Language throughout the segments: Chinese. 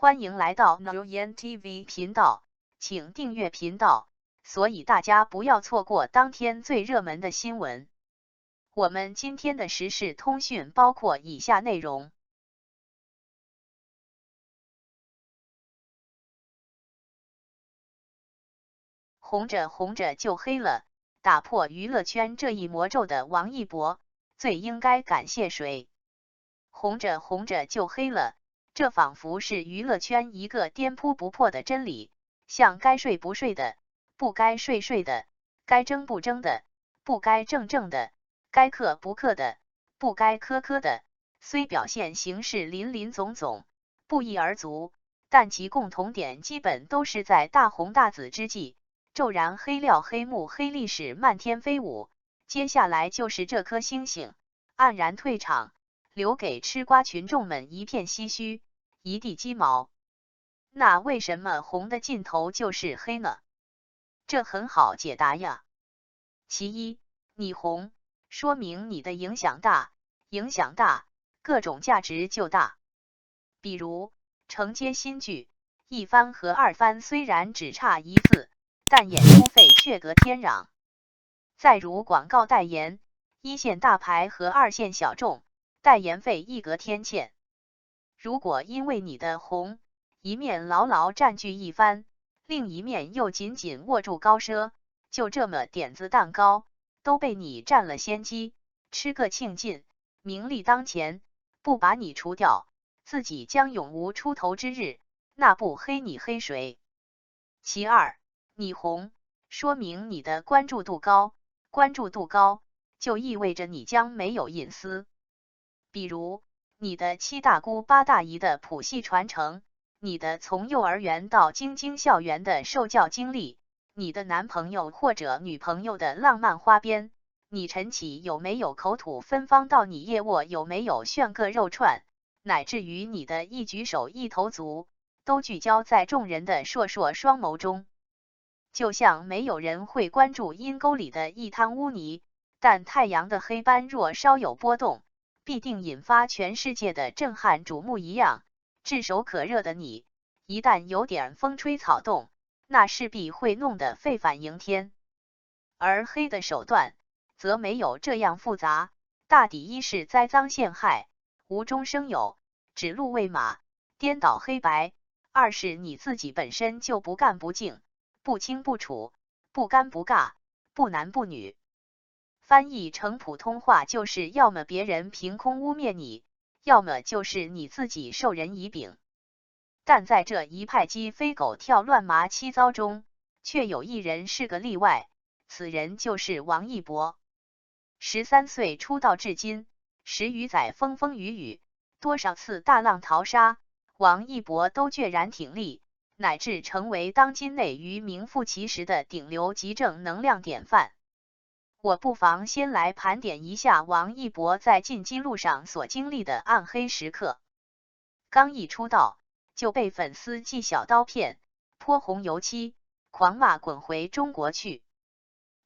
欢迎来到 Nguyen TV 频道，请订阅频道，所以大家不要错过当天最热门的新闻。我们今天的时事通讯包括以下内容：红着红着就黑了，打破娱乐圈这一魔咒的王一博，最应该感谢谁？红着红着就黑了。这仿佛是娱乐圈一个颠扑不破的真理，像该睡不睡的，不该睡睡的，该争不争的，不该正正的，该克不克的，不该苛苛的，虽表现形式林林总总，不一而足，但其共同点基本都是在大红大紫之际，骤然黑料黑幕黑历史漫天飞舞，接下来就是这颗星星黯然退场，留给吃瓜群众们一片唏嘘，一地鸡毛。那为什么红的尽头就是黑呢？这很好解答呀。其一，你红，说明你的影响大，影响大，各种价值就大。比如承接新剧，一番和二番虽然只差一字，但演出费却隔天壤。再如广告代言，一线大牌和二线小众，代言费一隔天堑。如果因为你的红，一面牢牢占据一番，另一面又紧紧握住高奢，就这么点子蛋糕都被你占了先机，吃个庆尽，名利当前，不把你除掉，自己将永无出头之日，那不黑你黑谁？其二，你红，说明你的关注度高，关注度高，就意味着你将没有隐私。比如你的七大姑八大姨的谱系传承，你的从幼儿园到精英校园的受教经历，你的男朋友或者女朋友的浪漫花边，你晨起有没有口吐芬芳到你夜卧有没有炫个肉串，乃至于你的一举手一投足，都聚焦在众人的烁烁双眸中。就像没有人会关注阴沟里的一滩污泥，但太阳的黑斑若稍有波动，必定引发全世界的震撼瞩目一样，炙手可热的你，一旦有点风吹草动，那势必会弄得沸反盈天。而黑的手段则没有这样复杂，大抵一是栽赃陷害，无中生有，指鹿为马，颠倒黑白；二是你自己本身就不干不净，不清不楚，不尴不尬，不男不女。翻译成普通话就是要么别人凭空污蔑你，要么就是你自己授人以柄。但在这一派鸡飞狗跳乱麻七糟中，却有一人是个例外，此人就是王一博。13岁出道至今，10余载风风雨雨，多少次大浪淘沙，王一博都决然挺立，乃至成为当今内娱名副其实的顶流及正能量典范。我不妨先来盘点一下王一博在进击路上所经历的暗黑时刻。刚一出道，就被粉丝寄小刀片，泼红油漆，狂骂滚回中国去。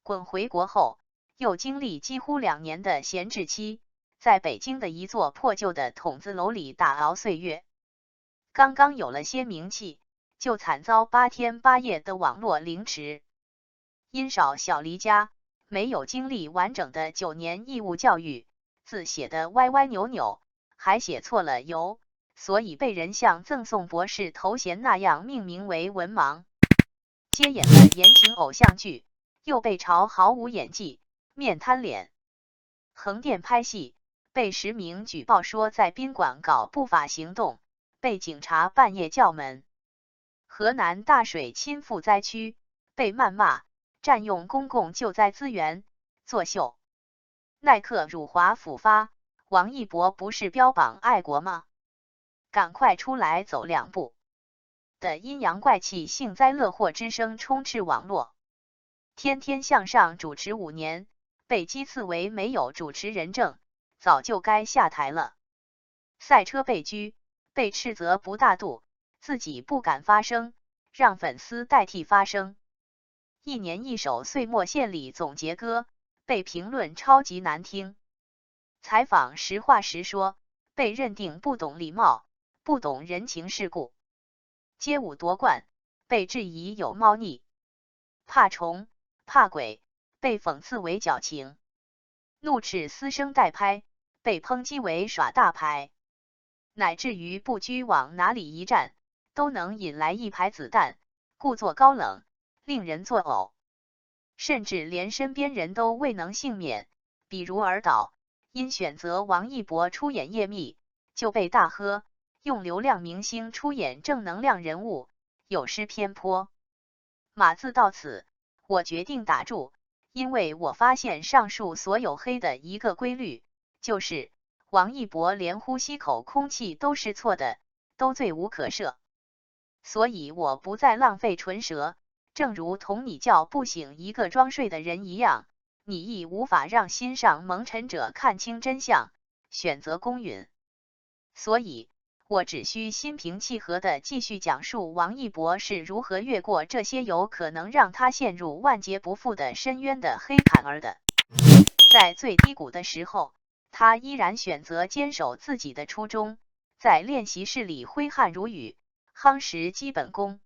滚回国后，又经历几乎2年的闲置期，在北京的一座破旧的筒子楼里打熬岁月。刚刚有了些名气，就惨遭8天8夜的网络凌迟。因少小离家，没有经历完整的9年义务教育，字写得歪歪扭扭，还写错了油，所以被人像赠送博士头衔那样命名为文盲。接演了言情偶像剧，又被嘲毫无演技，面瘫脸。横店拍戏，被实名举报说在宾馆搞不法行动，被警察半夜叫门。河南大水侵覆灾区，被谩骂占用公共救灾资源，作秀。耐克辱华腐发，王一博不是标榜爱国吗？赶快出来走2步！的阴阳怪气幸灾乐祸之声充斥网络。天天向上主持5年，被讥刺为没有主持人证，早就该下台了。赛车被拘，被斥责不大度，自己不敢发声，让粉丝代替发声。1年1首岁末献礼总结歌，被评论超级难听。采访实话实说，被认定不懂礼貌，不懂人情世故。街舞夺冠，被质疑有猫腻；怕虫、怕鬼，被讽刺为矫情；怒斥私生代拍，被抨击为耍大牌；乃至于不拘往哪里一站，都能引来一排子弹，故作高冷，令人作呕。甚至连身边人都未能幸免，比如尔导，因选择王一博出演叶密，就被大喝用流量明星出演正能量人物，有失偏颇。码字到此，我决定打住，因为我发现上述所有黑的一个规律，就是王一博连呼吸口空气都是错的，都罪无可赦。所以我不再浪费唇舌，正如同你叫不醒一个装睡的人一样，你亦无法让心上蒙尘者看清真相，选择公允。所以我只需心平气和地继续讲述王一博是如何越过这些有可能让他陷入万劫不复的深渊的黑坎儿的。在最低谷的时候，他依然选择坚守自己的初衷，在练习室里挥汗如雨，夯实基本功。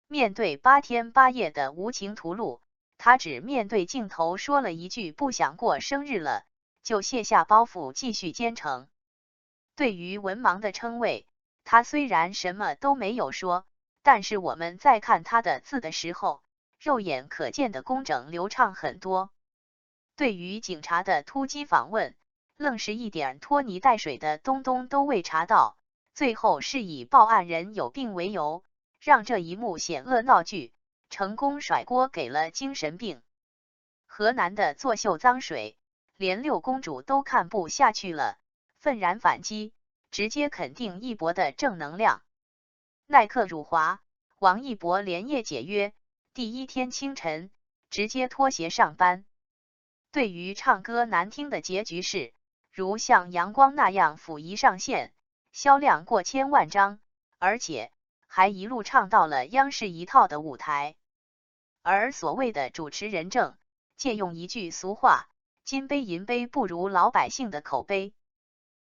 面对8天8夜的无情屠戮，他只面对镜头说了一句不想过生日了，就卸下包袱继续坚城。对于文盲的称谓，他虽然什么都没有说，但是我们在看他的字的时候，肉眼可见的工整流畅很多。对于警察的突击访问，愣是一点拖泥带水的东东都未查到，最后是以报案人有病为由，让这一幕险恶闹剧成功甩锅给了精神病。河南的作秀脏水，连六公主都看不下去了，愤然反击，直接肯定一博的正能量。耐克辱华，王一博连夜解约，第一天清晨直接脱鞋上班。对于唱歌难听的结局是，如像阳光那样溥仪上线，销量过千万张，而且还一路唱到了央视一套的舞台。而所谓的主持人证，借用一句俗话，金杯银杯不如老百姓的口碑。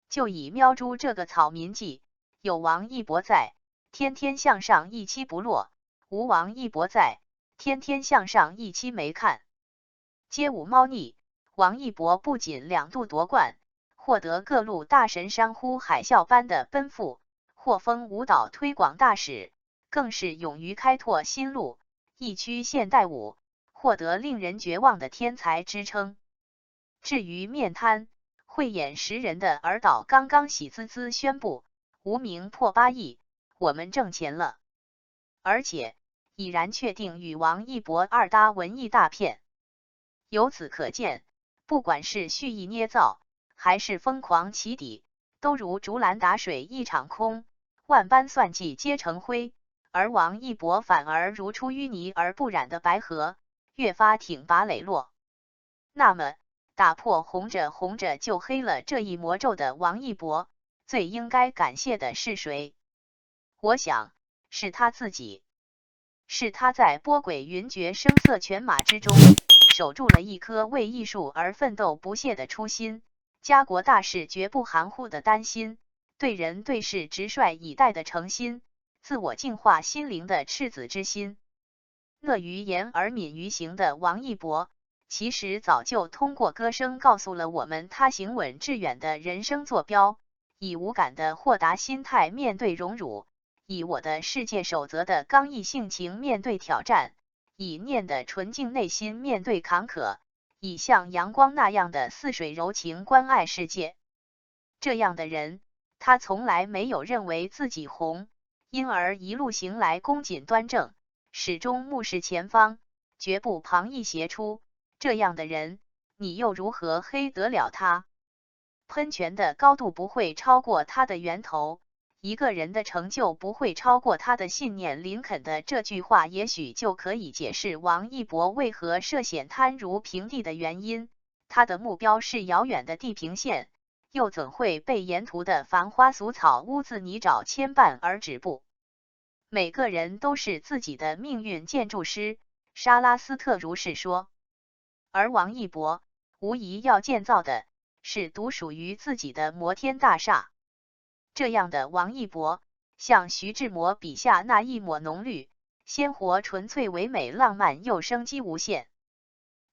就以喵猪这个草民计，有王一博在，天天向上一期不落；无王一博在，天天向上一期没看。街舞猫腻，王一博不仅2度夺冠，获得各路大神山呼海啸般的奔赴，获封舞蹈推广大使，更是勇于开拓新路，一区现代舞，获得令人绝望的天才之称。至于面瘫慧眼识人的尔导刚刚喜滋滋宣布，无名破8亿，我们挣钱了，而且已然确定与王一博2搭文艺大片。由此可见，不管是蓄意捏造，还是疯狂起底，都如竹篮打水一场空，万般算计皆成灰，而王一博反而如出淤泥而不染的白河，越发挺拔磊落。那么，打破红着红着就黑了这一魔咒的王一博，最应该感谢的是谁？我想，是他自己。是他在波诡云谲声色犬马之中，守住了一颗为艺术而奋斗不懈的初心，家国大事绝不含糊的担心，对人对事直率以待的诚心，自我净化心灵的赤子之心。乐于言而敏于行的王一博，其实早就通过歌声告诉了我们他行稳致远的人生坐标，以无感的豁达心态面对荣辱，以我的世界守则的刚毅性情面对挑战，以念的纯净内心面对坎坷，以像阳光那样的似水柔情关爱世界。这样的人，他从来没有认为自己红，因而一路行来恭谨端正，始终目视前方，绝不旁逸斜出。这样的人，你又如何黑得了他？喷泉的高度不会超过它的源头，一个人的成就不会超过他的信念。林肯的这句话也许就可以解释王一博为何涉险滩如平地的原因，他的目标是遥远的地平线，又怎会被沿途的繁花俗草污渍泥沼牵绊而止步？每个人都是自己的命运建筑师，沙拉斯特如是说。而王一博无疑要建造的是独属于自己的摩天大厦。这样的王一博，像徐志摩笔下那一抹浓绿，鲜活纯粹唯美浪漫又生机无限。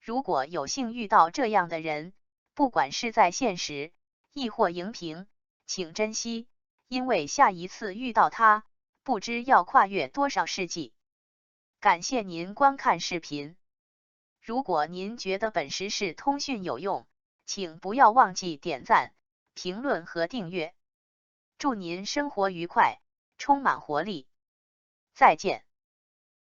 如果有幸遇到这样的人，不管是在现实，亦或荧屏，请珍惜，因为下一次遇到他，不知要跨越多少世纪。感谢您观看视频。如果您觉得本时事通讯有用，请不要忘记点赞、评论和订阅。祝您生活愉快，充满活力。再见。